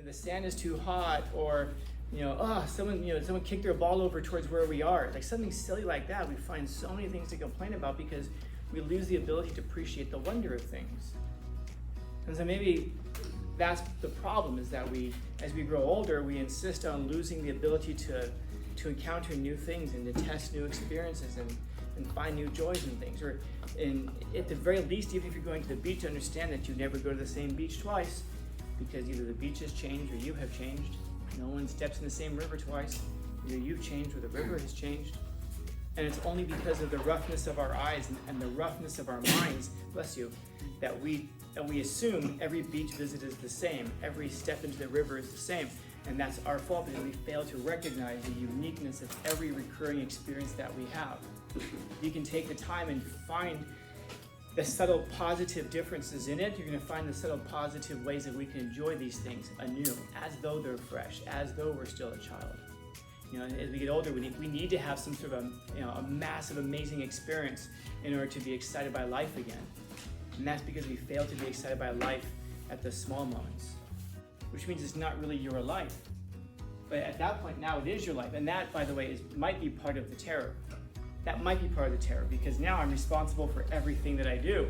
the sand is too hot, or someone kicked their ball over towards where we are. Like something silly like that, we find so many things to complain about because we lose the ability to appreciate the wonder of things. And so maybe that's the problem, is that as we grow older, we insist on losing the ability to encounter new things and to test new experiences and find new joys in things. Or at the very least, even if you're going to the beach, understand that you never go to the same beach twice, because either the beach has changed or you have changed. No one steps in the same river twice. Either you've changed or the river has changed. And it's only because of the roughness of our eyes and the roughness of our minds, bless you, that we assume every beach visit is the same, every step into the river is the same. And that's our fault, because we fail to recognize the uniqueness of every recurring experience that we have. You can take the time and find the subtle positive differences in it. You're going to find the subtle positive ways that we can enjoy these things anew, as though they're fresh, as though we're still a child. As we get older, we need to have some sort of a massive, amazing experience in order to be excited by life again. And that's because we fail to be excited by life at the small moments, which means it's not really your life. But at that point, now it is your life. And that, by the way, might be part of the terror. That might be part of the terror, because now I'm responsible for everything that I do.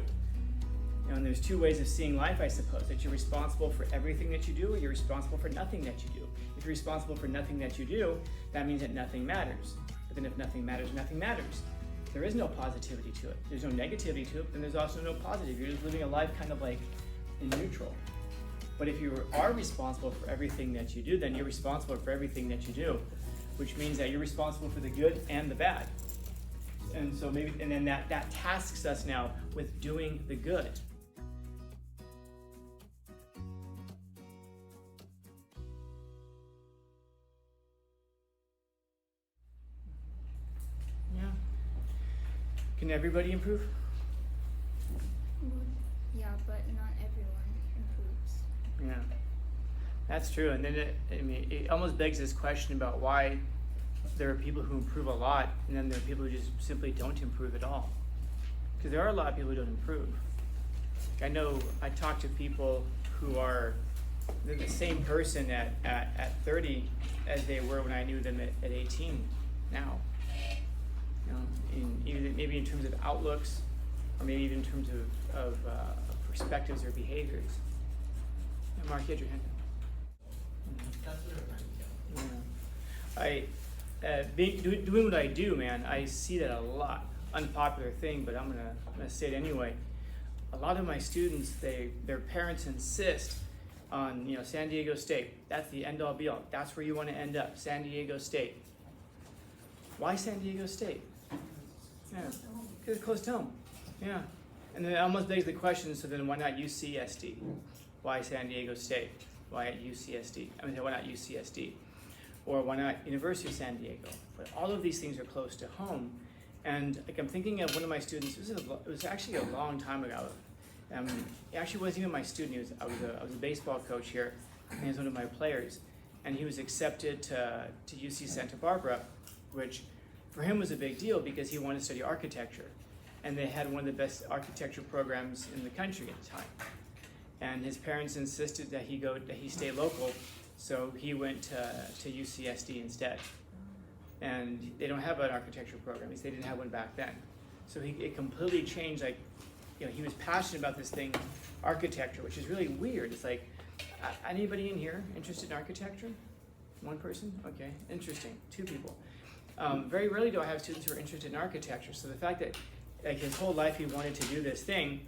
And there's two ways of seeing life, I suppose: that you're responsible for everything that you do, or you're responsible for nothing that you do. If you're responsible for nothing that you do, that means that nothing matters. But then if nothing matters, nothing matters. There is no positivity to it. There's no negativity to it, and there's also no positive. You're just living a life kind of like in neutral. But if you are responsible for everything that you do, then you're responsible for everything that you do, which means that you're responsible for the good and the bad. And so then that tasks us now with doing the good. Yeah. Can everybody improve? Yeah, but not everyone improves. Yeah, that's true. And then it almost begs this question about why there are people who improve a lot, and then there are people who just simply don't improve at all. Because there are a lot of people who don't improve. I know I talk to people who are the same person at 30 as they were when I knew them at 18 now. Maybe in terms of outlooks, or maybe even in terms of perspectives or behaviors. Yeah, Mark, you had your hand up. Doing what I do, man, I see that a lot. Unpopular thing, but I'm gonna say it anyway. A lot of my students, their parents insist on San Diego State. That's the end all be all. That's where you want to end up, San Diego State. Why San Diego State? Yeah, because it's close to home. Yeah, and then it almost begs the question. So then, why not UCSD? Why San Diego State? Why at UCSD? Why not UCSD? Or why not University of San Diego? But all of these things are close to home. And I'm thinking of one of my students. It was actually a long time ago. He actually wasn't even my student. I was a baseball coach here, and he was one of my players. And he was accepted to UC Santa Barbara, which for him was a big deal because he wanted to study architecture. And they had one of the best architecture programs in the country at the time. And his parents insisted that he stay local, so he went to UCSD instead. And they don't have an architecture program. They didn't have one back then. So it completely changed. He was passionate about this thing, architecture, which is really weird. It's like, anybody in here interested in architecture? One person? Okay, interesting. Two people. Very rarely do I have students who are interested in architecture. So the fact that his whole life he wanted to do this thing,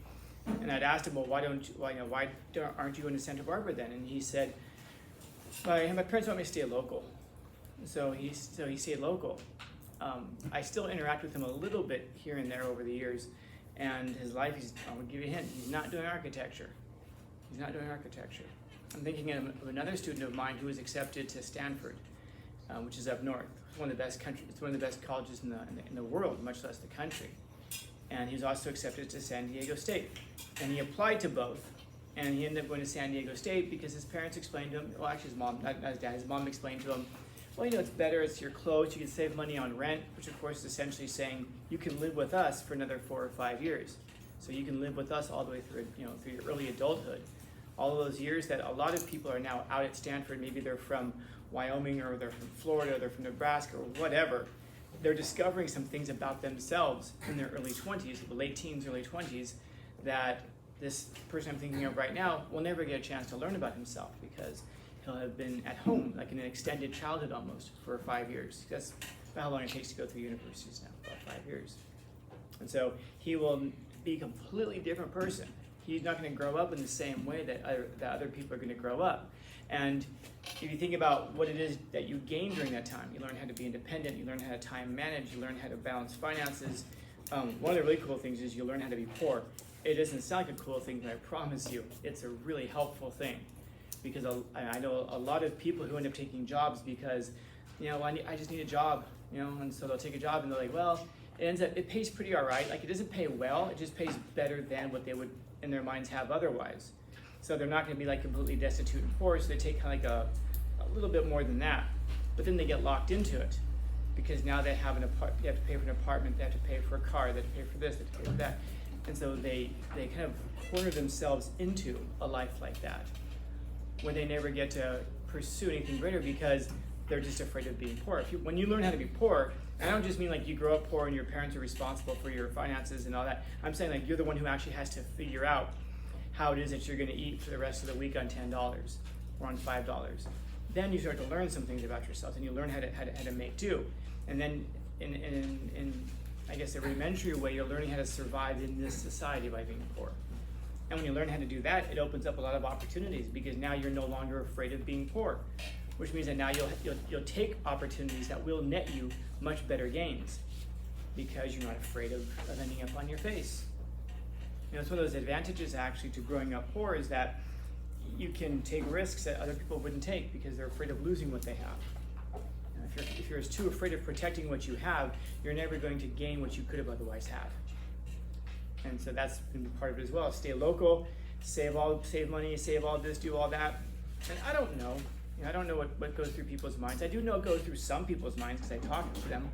and I'd asked him, well, why aren't you going to Santa Barbara then? And he said, my parents want me to stay local. So he stayed local. I still interact with him a little bit here and there over the years, and his life, I will give you a hint, he's not doing architecture. He's not doing architecture. I'm thinking of another student of mine who was accepted to Stanford, which is up north. It's one of the best colleges in the world, much less the country. And he was also accepted to San Diego State. And he applied to both, and he ended up going to San Diego State because his parents explained to him, well, actually his mom, not his dad, his mom explained to him, well, it's better, you're close, you can save money on rent, which of course is essentially saying you can live with us for another 4 or 5 years. So you can live with us all the way through your early adulthood. all of those years that a lot of people are now out at Stanford. Maybe they're from Wyoming, or they're from Florida, or they're from Nebraska, or whatever. They're discovering some things about themselves in their early 20s, late teens, early 20s, that this person I'm thinking of right now will never get a chance to learn about himself because he'll have been at home, like in an extended childhood almost, for 5 years. That's about how long it takes to go through universities now, about 5 years. And so he will be a completely different person. He's not going to grow up in the same way that other people are going to grow up. And if you think about what it is that you gain during that time, you learn how to be independent, you learn how to time manage, you learn how to balance finances. One of the really cool things is you learn how to be poor. It doesn't sound like a cool thing, but I promise you, it's a really helpful thing. Because I know a lot of people who end up taking jobs because, I just need a job, and so they'll take a job and they're like, well, it pays pretty all right. Like, it doesn't pay well, it just pays better than what they would in their minds have otherwise. So they're not going to be like completely destitute and poor, so they take kind of like a little bit more than that. But then they get locked into it because now they have they have to pay for an apartment, they have to pay for a car, they have to pay for this, they have to pay for that. And so they kind of corner themselves into a life like that when they never get to pursue anything greater because they're just afraid of being poor. When you learn how to be poor, and I don't just mean like you grow up poor and your parents are responsible for your finances and all that. I'm saying like you're the one who actually has to figure out how it is that you're going to eat for the rest of the week on $10 or on $5. Then you start to learn some things about yourself, and you learn how to make do. And then in I guess a rudimentary way, you're learning how to survive in this society by being poor. And when you learn how to do that, it opens up a lot of opportunities because now you're no longer afraid of being poor, which means that now you'll take opportunities that will net you much better gains because you're not afraid of ending up on your face. It's one of those advantages actually to growing up poor is that you can take risks that other people wouldn't take because they're afraid of losing what they have. If you're too afraid of protecting what you have, you're never going to gain what you could have otherwise had. And so that's been part of it as well. Stay local, save money, save all this, do all that. And I don't know. I don't know what goes through people's minds. I do know it goes through some people's minds because I talk to them.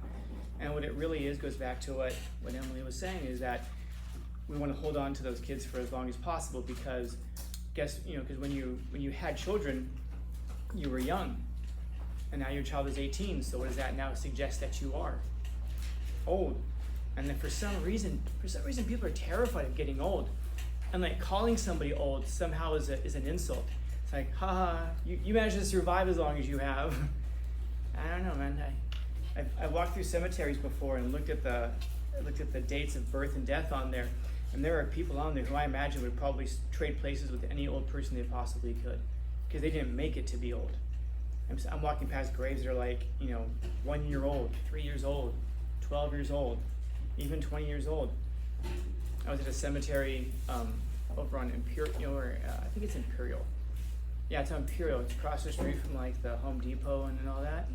And what it really is goes back to what Emily was saying is that we want to hold on to those kids for as long as possible because because when you had children, you were young. And now your child is 18, so what does that now suggest that you are? Old. And then for some reason people are terrified of getting old. And like calling somebody old somehow is an insult. It's like, haha, you managed to survive as long as you have. I don't know, man. I've walked through cemeteries before and looked at the dates of birth and death on there. And there are people on there who I imagine would probably trade places with any old person they possibly could because they didn't make it to be old. I'm walking past graves that are like, 1 year old, 3 years old, 12 years old, even 20 years old. I was at a cemetery over on Imperial, I think it's Imperial. Yeah, it's on Imperial. It's across the street from like the Home Depot and all that.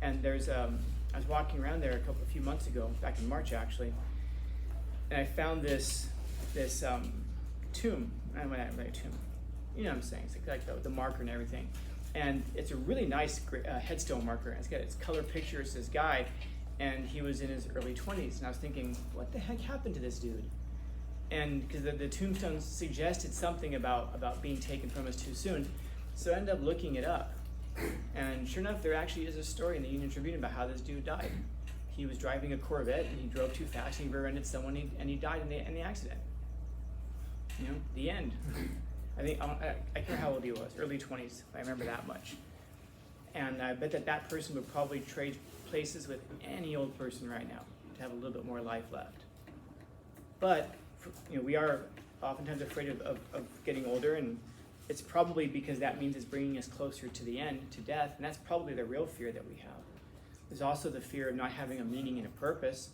And there's, I was walking around there a few months ago, back in March actually, and I found this tomb. I went at a tomb. You know what I'm saying? It's like the marker and everything. And it's a really nice headstone marker. It's got its color picture. It's this guy, and he was in his early 20s. And I was thinking, what the heck happened to this dude? And because the tombstone suggested something about being taken from us too soon, so I ended up looking it up. And sure enough, there actually is a story in the Union Tribune about how this dude died. He was driving a Corvette, and he drove too fast, and he rear-ended someone, and he died in the accident. The end. I think, I can't remember how old he was, early 20s, if I remember that much. And I bet that person would probably trade places with any old person right now to have a little bit more life left. But, we are oftentimes afraid of getting older, and it's probably because that means it's bringing us closer to the end, to death, and that's probably the real fear that we have. There's also the fear of not having a meaning and a purpose,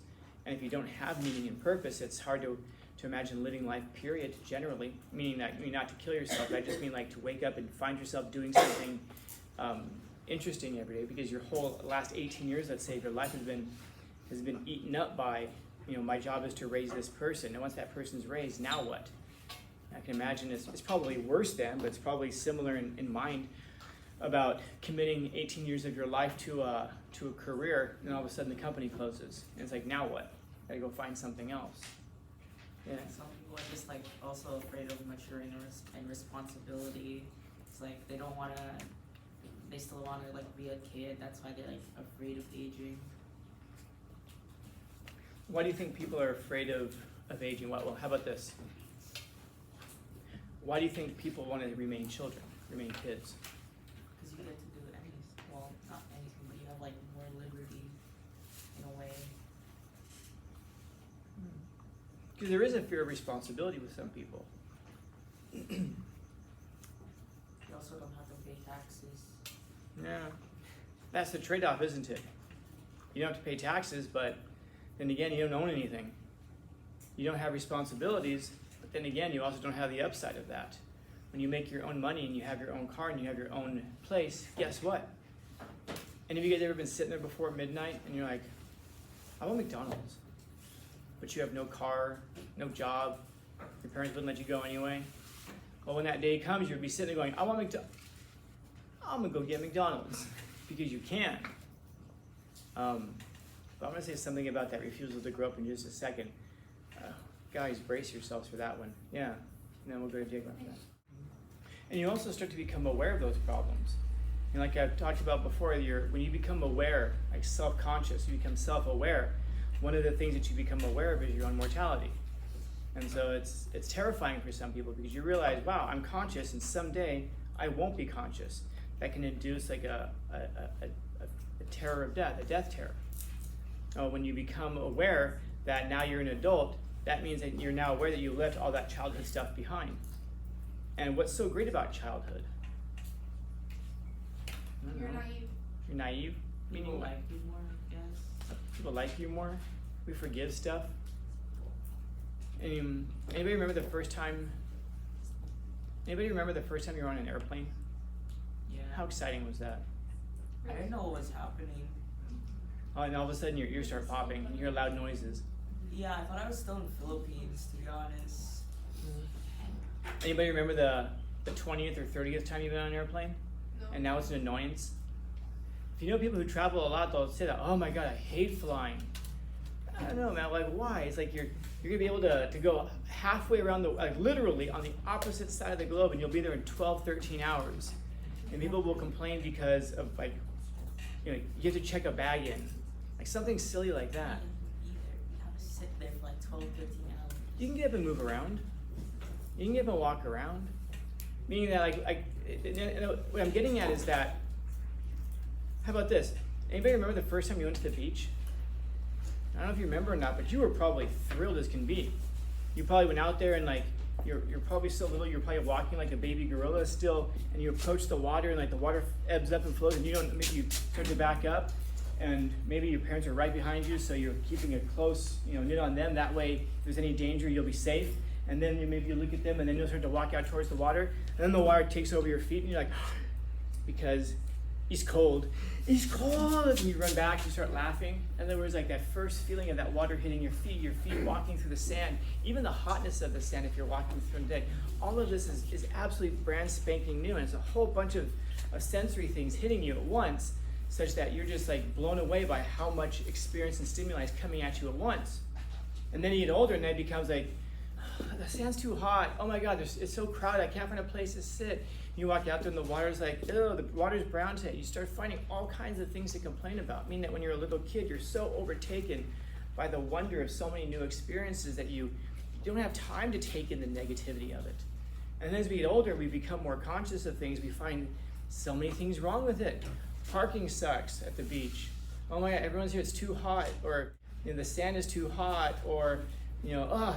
and if you don't have meaning and purpose, it's hard to imagine living life, period, generally, meaning not to kill yourself, but I just mean like to wake up and find yourself doing something interesting every day, because your whole last 18 years, let's say, of your life has been eaten up by, my job is to raise this person, and once that person's raised, now what? I can imagine it's probably worse then, but it's probably similar in mind about committing 18 years of your life to a career, and all of a sudden the company closes, and it's like, now what? Gotta go find something else. Yeah. Some people people are just like also afraid of maturing and responsibility. It's like they don't want to. They still want to like be a kid. That's why they're like afraid of aging. Why do you think people are afraid of aging? Well, how about this? Why do you think people want to remain children, remain kids? Because you get to do anything. Well, not anything, but you have like more liberty in a way. Because there is a fear of responsibility with some people. You also don't have to pay taxes. Yeah, that's the trade-off, isn't it? You don't have to pay taxes, but then again, you don't own anything. You don't have responsibilities, but then again, you also don't have the upside of that. When you make your own money and you have your own car and you have your own place, guess what? Any of you guys ever been sitting there before midnight and you're like, I want McDonald's, but you have no car, no job, your parents wouldn't let you go anyway? Well, when that day comes, you'll be sitting there going, I want McDonald's. I'm gonna go get McDonald's because you can. But I'm gonna say something about that refusal to grow up in just a second. Guys, brace yourselves for that one. Yeah, and then we'll go to Jacob after that. And you also start to become aware of those problems. And like I've talked about before, when you become aware, like self-conscious, you become self-aware, one of the things that you become aware of is your own mortality. And so it's terrifying for some people because you realize, wow, I'm conscious and someday I won't be conscious. That can induce like a terror of death, a death terror. When you become aware that now you're an adult, that means that you're now aware that you left all that childhood stuff behind. And what's so great about childhood? You're naive. You're naive? People Meaning like you more, I guess. people like you more. We forgive stuff. Anybody remember the first time? Anybody remember the first time you were on an airplane? Yeah. How exciting was that? I didn't know what was happening. Oh, and all of a sudden your ears start popping and you hear loud noises. Yeah, I thought I was still in the Philippines, to be honest. Anybody remember the 20th or 30th time you've been on an airplane? No. And now it's an annoyance? If you know people who travel a lot, they'll say that, oh my God, I hate flying. I don't know, man, like why? It's like you're gonna be able to go halfway around like literally on the opposite side of the globe and you'll be there in 12, 13 hours. And people will complain because of like, you have to check a bag in. Like something silly like that. You have to sit there for like 12, 13 hours. You can get up and move around. You can get up and walk around. Meaning that what I'm getting at is that, how about this? Anybody remember the first time you went to the beach? I don't know if you remember or not, but you were probably thrilled as can be. You probably went out there and like, you're probably still little, you're probably walking like a baby gorilla still, and you approach the water and like the water ebbs up and flows and maybe you start to back up and maybe your parents are right behind you, so you're keeping a close, knit on them. That way, if there's any danger, you'll be safe. And then maybe you look at them and then you'll start to walk out towards the water, and then the water takes over your feet and you're like, because he's cold. He's cold! And you run back, you start laughing. And there was like that first feeling of that water hitting your feet walking through the sand, even the hotness of the sand if you're walking through the day. All of this is absolutely brand spanking new, and it's a whole bunch of sensory things hitting you at once, such that you're just like blown away by how much experience and stimuli is coming at you at once. And then you get older and then it becomes like, the sand's too hot. Oh my God, it's so crowded. I can't find a place to sit. You walk out there and the water's like, ew, the water's brown today. You start finding all kinds of things to complain about. Meaning that when you're a little kid, you're so overtaken by the wonder of so many new experiences that you don't have time to take in the negativity of it. And then as we get older, we become more conscious of things. We find so many things wrong with it. Parking sucks at the beach. Oh my God, everyone's here, it's too hot. Or the sand is too hot. Or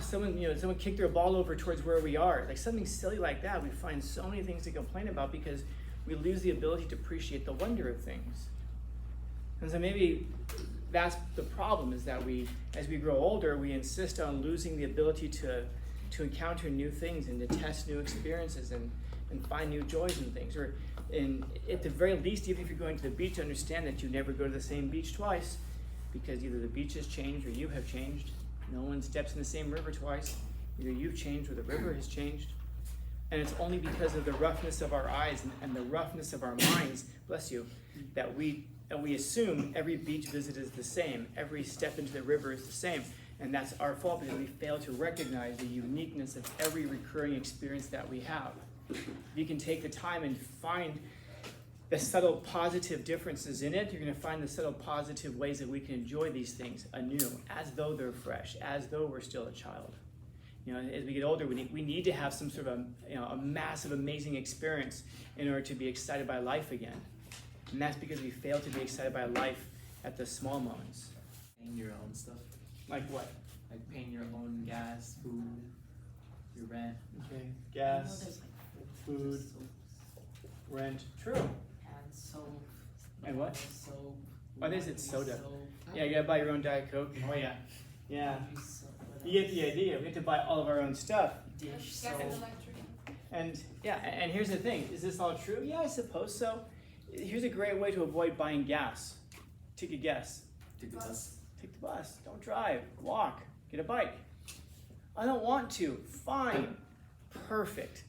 someone kicked their ball over towards where we are. Like something silly like that. We find so many things to complain about because we lose the ability to appreciate the wonder of things. And so maybe that's the problem, is that as we grow older, we insist on losing the ability to encounter new things and to test new experiences and find new joys in things. Or at the very least, even if you're going to the beach, understand that you never go to the same beach twice, because either the beach has changed or you have changed. No one steps in the same river twice. Either you've changed or the river has changed. And it's only because of the roughness of our eyes and the roughness of our minds, bless you, that we assume every beach visit is the same. Every step into the river is the same. And that's our fault because we fail to recognize the uniqueness of every recurring experience that we have. If you can take the time and find the subtle positive differences in it, you're going to find the subtle positive ways that we can enjoy these things anew, as though they're fresh, as though we're still a child. As we get older, we need to have some sort of a massive, amazing experience in order to be excited by life again. And that's because we fail to be excited by life at the small moments. Paying your own stuff. Like what? Like paying your own gas, food, your rent. Okay, I know gas, there's like food, soap rent. True. and soap. And what? Soap. Oh, this is soda. Soap. Yeah, you gotta buy your own Diet Coke. Oh yeah. Yeah. Laundry soap, what You get else? the idea. We have to buy all of our own stuff. Dish Gas soap. and electric. And yeah, and here's the thing. Is this all true? Yeah, I suppose so. Here's a great way to avoid buying gas. Take a guess. Take the bus. Take the bus. Don't drive. Walk. Get a bike. I don't want to. Fine. Perfect.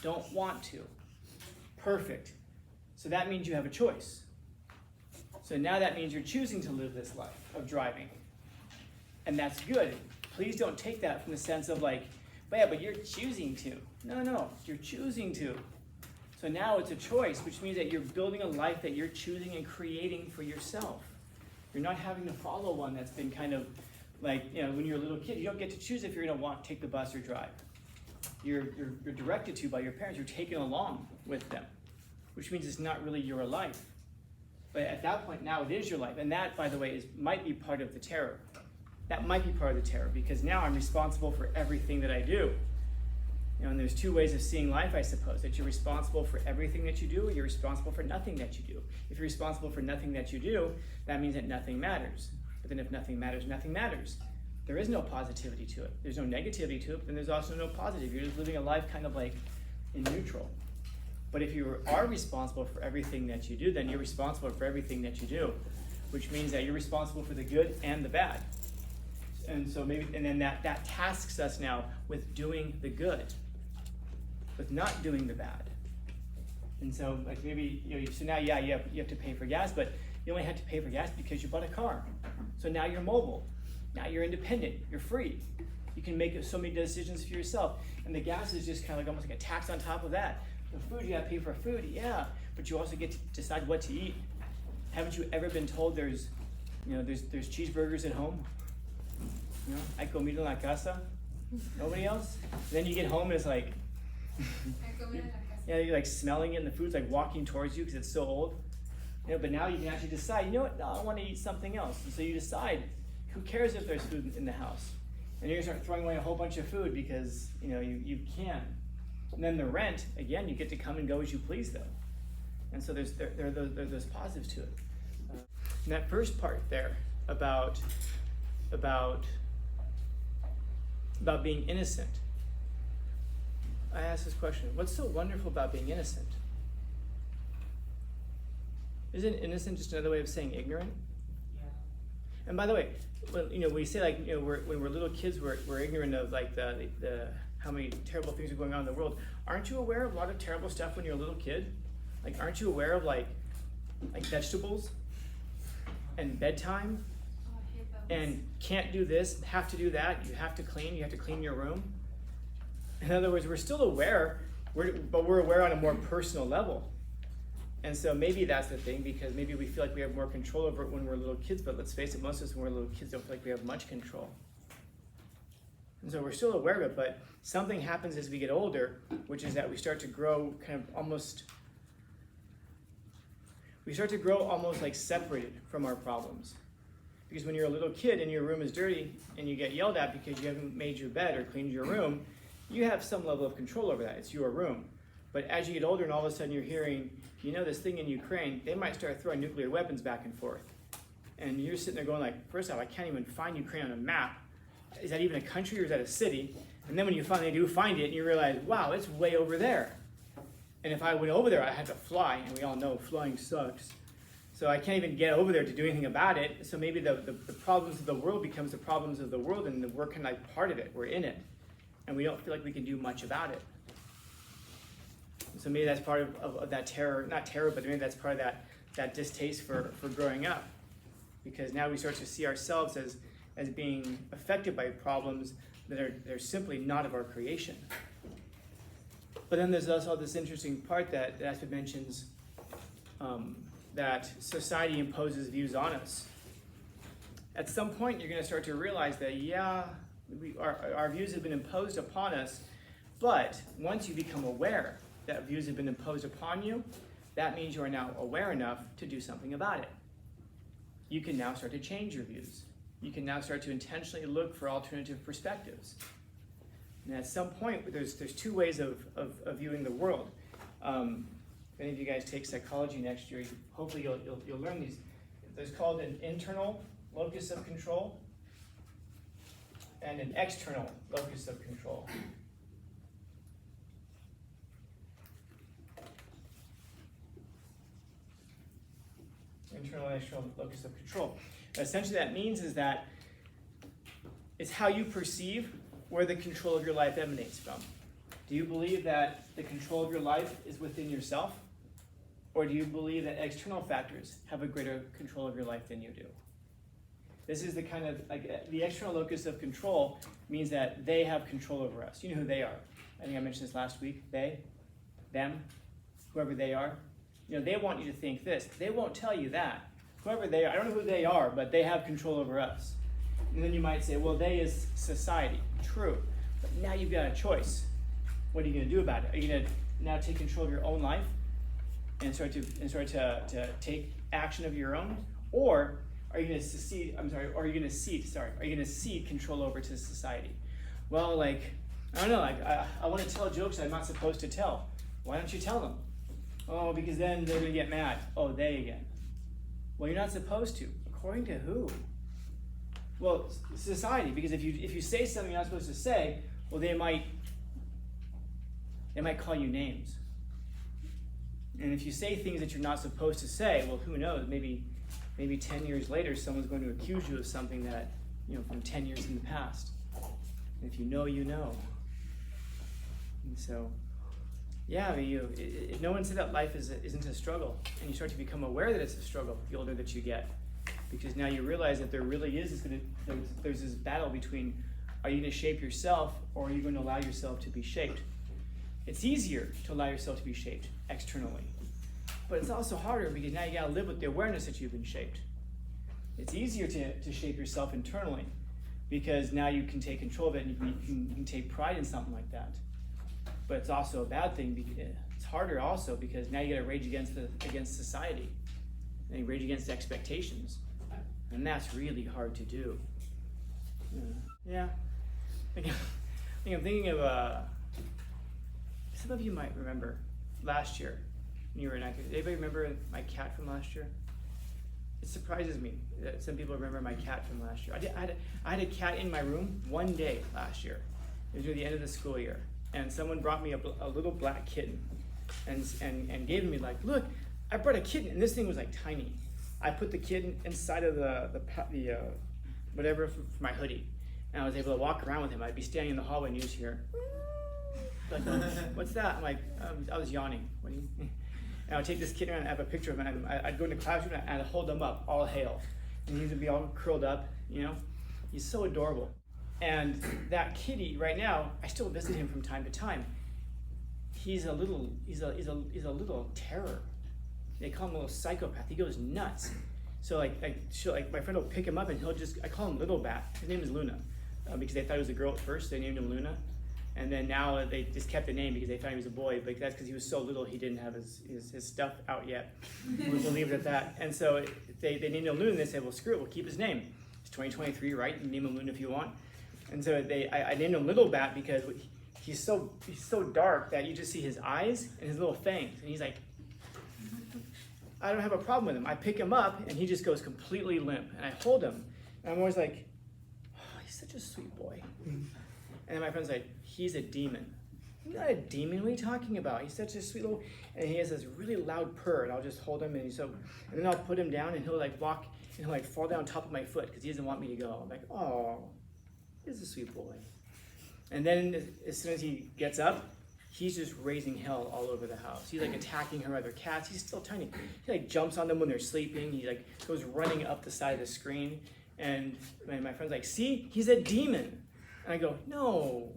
Don't want to. Perfect. So that means you have a choice. So now that means you're choosing to live this life of driving. And that's good. Please don't take that from the sense of like, but you're choosing to. No, you're choosing to. So now it's a choice, which means that you're building a life that you're choosing and creating for yourself. You're not having to follow one that's been kind of like, when you're a little kid, you don't get to choose if you're going to take the bus or drive. You're directed to by your parents. You're taken along with them, which means it's not really your life. But at that point, now it is your life. And that, by the way, might be part of the terror. That might be part of the terror, because now I'm responsible for everything that I do. And there's two ways of seeing life, I suppose, that you're responsible for everything that you do, or you're responsible for nothing that you do. If you're responsible for nothing that you do, that means that nothing matters. But then if nothing matters, nothing matters. There is no positivity to it. There's no negativity to it, but then there's also no positive. You're just living a life kind of like in neutral. But if you are responsible for everything that you do, then you're responsible for everything that you do, which means that you're responsible for the good and the bad. And so then that tasks us now with doing the good, with not doing the bad. And so like maybe, so now, you have to pay for gas, but you only had to pay for gas because you bought a car. So now you're mobile. Now you're independent. You're free. You can make so many decisions for yourself. And the gas is just kind of like almost like a tax on top of that. The food, you have to pay for food, yeah, but you also get to decide what to eat. Haven't you ever been told there's cheeseburgers at home? I comido en la casa. Nobody else? And then you get home and it's like, you're like smelling it, and the food's like walking towards you because it's so old. But now you can actually decide, no, I want to eat something else. And so you decide, who cares if there's food in the house? And you're going to start throwing away a whole bunch of food because you can. And then the rent, again, you get to come and go as you please, though. And so there's those positives to it. And that first part there about being innocent. I asked this question, what's so wonderful about being innocent? Isn't innocent just another way of saying ignorant? Yeah. And by the way, we say like, when we're little kids, we're ignorant of like the how many terrible things are going on in the world. Aren't you aware of a lot of terrible stuff when you're a little kid? Like, aren't you aware of like vegetables and bedtime and can't do this, have to do that, you have to clean your room? In other words, we're still aware, but we're aware on a more personal level. And so maybe that's the thing, because maybe we feel like we have more control over it when we're little kids, but let's face it, most of us when we're little kids don't feel like we have much control. And so we're still aware of it, but something happens as we get older, which is that we start to grow almost like separated from our problems. Because when you're a little kid and your room is dirty and you get yelled at because you haven't made your bed or cleaned your room, you have some level of control over that. It's your room. But as you get older and all of a sudden you're hearing, this thing in Ukraine, they might start throwing nuclear weapons back and forth. And you're sitting there going like, first off, I can't even find Ukraine on a map. Is that even a country or is that a city? And then when you finally do find it, and you realize, wow, it's way over there. And if I went over there, I had to fly, and we all know flying sucks. So I can't even get over there to do anything about it. So maybe the problems of the world becomes the problems of the world, and we're kind of like part of it. We're in it. And we don't feel like we can do much about it. So maybe that's part of that terror, not terror, but maybe that's part of that distaste for growing up. Because now we start to see ourselves as being affected by problems that are they're simply not of our creation. But then there's also this interesting part that Aspid mentions, that society imposes views on us. At some point, you're going to start to realize that, yeah, our views have been imposed upon us, but once you become aware that views have been imposed upon you, that means you are now aware enough to do something about it. You can now start to change your views. You can now start to intentionally look for alternative perspectives. And at some point, there's two ways of viewing the world. If any of you guys take psychology next year, hopefully you'll learn these. There's called an internal locus of control and an external locus of control. Internal and external locus of control. Essentially, that means is that it's how you perceive where the control of your life emanates from. Do you believe that the control of your life is within yourself? Or do you believe that external factors have a greater control of your life than you do? This is the kind of, like, the external locus of control means that they have control over us. You know who they are. I think I mentioned this last week. They, them, whoever they are. You know, they want you to think this. They won't tell you that. Whoever they are, I don't know who they are, but they have control over us. And then you might say, well, they is society. True. But now you've got a choice. What are you going to do about it? Are you going to now take control of your own life and start to take action of your own? Or are you going to cede control over to society? Well, like, I don't know, like, I want to tell jokes I'm not supposed to tell. Why don't you tell them? Oh, because then they're going to get mad. Oh, they again. Well, you're not supposed to. According to who? Well, society, because if you say something you're not supposed to say, well, they might call you names. And if you say things that you're not supposed to say, well, who knows? Maybe 10 years later, someone's going to accuse you of something that, you know, from 10 years in the past. And if you know, you know. And so, yeah, no one said that life isn't a struggle. And you start to become aware that it's a struggle the older that you get. Because now you realize that there really there's this battle between, are you going to shape yourself or are you going to allow yourself to be shaped? It's easier to allow yourself to be shaped externally. But it's also harder because now you got to live with the awareness that you've been shaped. It's easier to shape yourself internally because now you can take control of it and you can take pride in something like that. But it's also a bad thing. It's harder also because now you got to rage against society and you rage against expectations. And that's really hard to do. Yeah. I think I'm thinking of, some of you might remember last year when you were inactive. Anybody remember my cat from last year? It surprises me that some people remember my cat from last year. I had a cat in my room one day last year. It was near the end of the school year. And someone brought me a little black kitten and gave me like, look, I brought a kitten. And this thing was like tiny. I put the kitten inside of the whatever for my hoodie. And I was able to walk around with him. I'd be standing in the hallway and you'd just hear, like, what's that? I'm like, I was yawning. What do you? And I would take this kitten around and have a picture of him. And I'd go into the classroom and I'd hold him up, all hail. And he would be all curled up, you know? He's so adorable. And that kitty, right now, I still visit him from time to time. He's a little terror. They call him a little psychopath. He goes nuts. So like my friend will pick him up and I call him Little Bat. His name is Luna, because they thought he was a girl at first. They named him Luna. And then now they just kept the name because they thought he was a boy, but that's because he was so little he didn't have his stuff out yet. We'll leave it at that. And so they named him Luna and they said, well, screw it, we'll keep his name. It's 2023, right? You can name him Luna if you want. And so I named him Little Bat because he's so dark that you just see his eyes and his little fangs. And he's like, I don't have a problem with him. I pick him up and he just goes completely limp. And I hold him and I'm always like, oh, he's such a sweet boy. And then my friend's like, he's a demon. He's not a demon, what are you talking about? He's such a sweet little, and he has this really loud purr and I'll just hold him and then I'll put him down and he'll like walk and he'll like fall down on top of my foot because he doesn't want me to go. I'm like, oh, he's a sweet boy. And then as soon as he gets up, he's just raising hell all over the house. He's like attacking her other cats. He's still tiny. He like jumps on them when they're sleeping. He like goes running up the side of the screen. And my friend's like, see, he's a demon. And I go, no,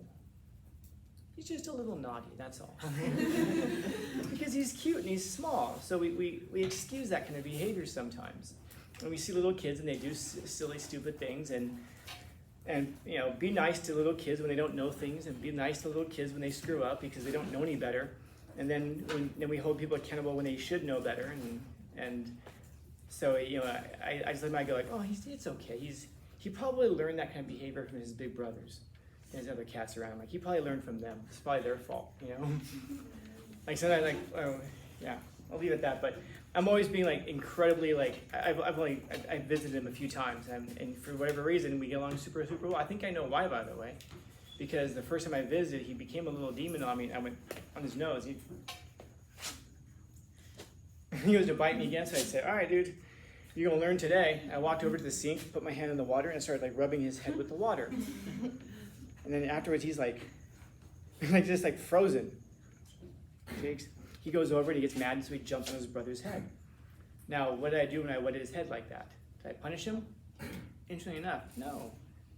he's just a little naughty, that's all. Because he's cute and he's small. So we excuse that kind of behavior sometimes. And we see little kids and they do silly, stupid things, and you know, be nice to little kids when they don't know things, and be nice to little kids when they screw up because they don't know any better. And then we hold people accountable when they should know better. And so, you know, I just let him, I go like, oh, it's okay. He probably learned that kind of behavior from his big brothers and his other cats around him. Like, he probably learned from them. It's probably their fault, you know? Like, sometimes, like, oh, yeah, I'll leave it at that. But I'm always being, like, incredibly, like, I've visited him a few times, and for whatever reason, we get along super, super well. I think I know why, by the way. Because the first time I visited, he became a little demon on me. I went on his nose. He was to bite me again, so I'd say, all right, dude, you're going to learn today. I walked over to the sink, put my hand in the water, and started, like, rubbing his head with the water. And then afterwards, he's, like just, like, frozen. He goes over and he gets mad, and so he jumps on his brother's head. Now, what did I do when I wetted his head like that? Did I punish him? Interestingly enough, no.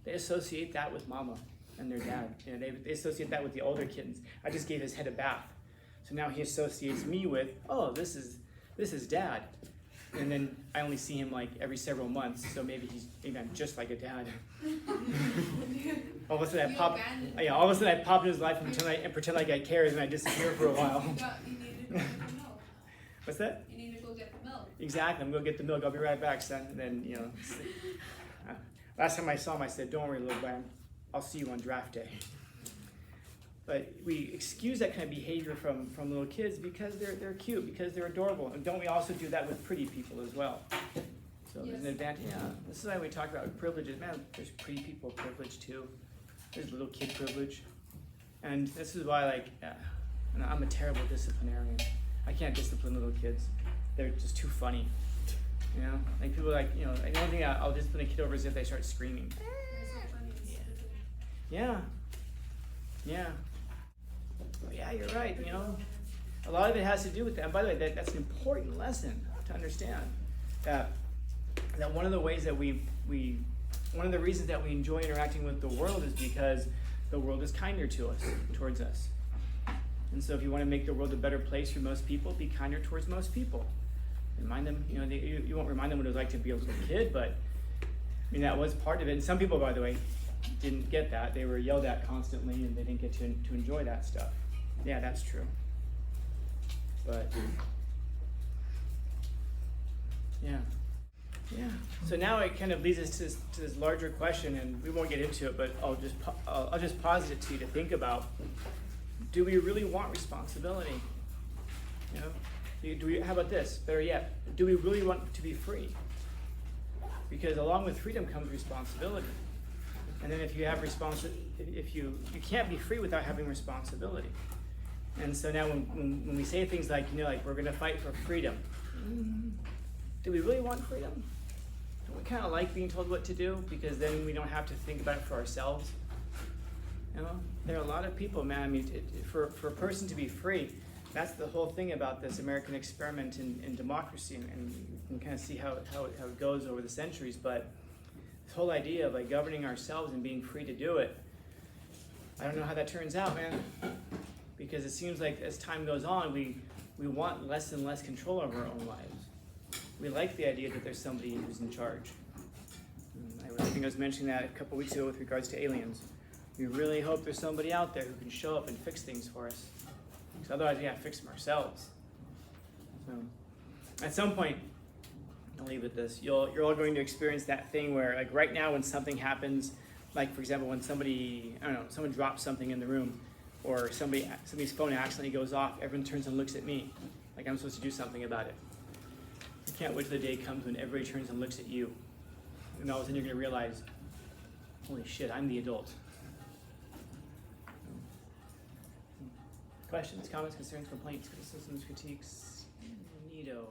They associate that with mama and their dad. You know, they associate that with the older kittens. I just gave his head a bath. So now he associates me with, oh, this is dad. And then I only see him like every several months, so maybe I'm just like a dad. All of a sudden I pop in his life and pretend like I care, and I disappear for a while. You need to go get the milk. What's that? You need to go get the milk. Exactly. I'm gonna get the milk. I'll be right back, son. And then, you know, last time I saw him, I said, "Don't worry, little man. I'll see you on draft day." But we excuse that kind of behavior from little kids because they're cute, because they're adorable. And don't we also do that with pretty people as well? So there's an advantage. Yeah, this is why we talk about privileges. Man, there's pretty people privilege too. There's little kid privilege. And this is why, like, and I'm a terrible disciplinarian. I can't discipline little kids. They're just too funny. You know, like people like, you know, like the only thing I'll discipline a kid over is if they start screaming. Yeah. Yeah. Oh, yeah, you're right. You know, a lot of it has to do with that. And by the way, that's an important lesson to understand. That one of the ways that one of the reasons that we enjoy interacting with the world is because the world is kinder towards us. And so if you want to make the world a better place for most people, be kinder towards most people. Remind them, you know, you won't remind them what it was like to be a little kid, but I mean, that was part of it. And some people, by the way, didn't get that. They were yelled at constantly, and they didn't get to enjoy that stuff. Yeah, that's true. But, yeah. So now it kind of leads us to this larger question, and we won't get into it, but I'll just posit it to you to think about. Do we really want responsibility? You know, how about this? Better yet, do we really want to be free? Because along with freedom comes responsibility. And then if you have you can't be free without having responsibility. And so now when we say things like, you know, like we're going to fight for freedom, do we really want freedom? Don't we kind of like being told what to do because then we don't have to think about it for ourselves? You know, there are a lot of people, man. I mean, for a person to be free, that's the whole thing about this American experiment in democracy, and you can kind of see how it goes over the centuries. But this whole idea of like governing ourselves and being free to do it, I don't know how that turns out, man. Because it seems like as time goes on, we want less and less control over our own lives. We like the idea that there's somebody who's in charge. I think I was mentioning that a couple weeks ago with regards to aliens. We really hope there's somebody out there who can show up and fix things for us. Because otherwise we have to fix them ourselves. So, at some point, I'll leave with this. You're all going to experience that thing where, like right now when something happens, like for example when someone drops something in the room, or somebody's phone accidentally goes off, everyone turns and looks at me, like I'm supposed to do something about it. I can't wait till the day comes when everybody turns and looks at you. And all of a sudden you're going to realize, holy shit, I'm the adult. Questions, comments, concerns, complaints, criticisms, critiques? Neato.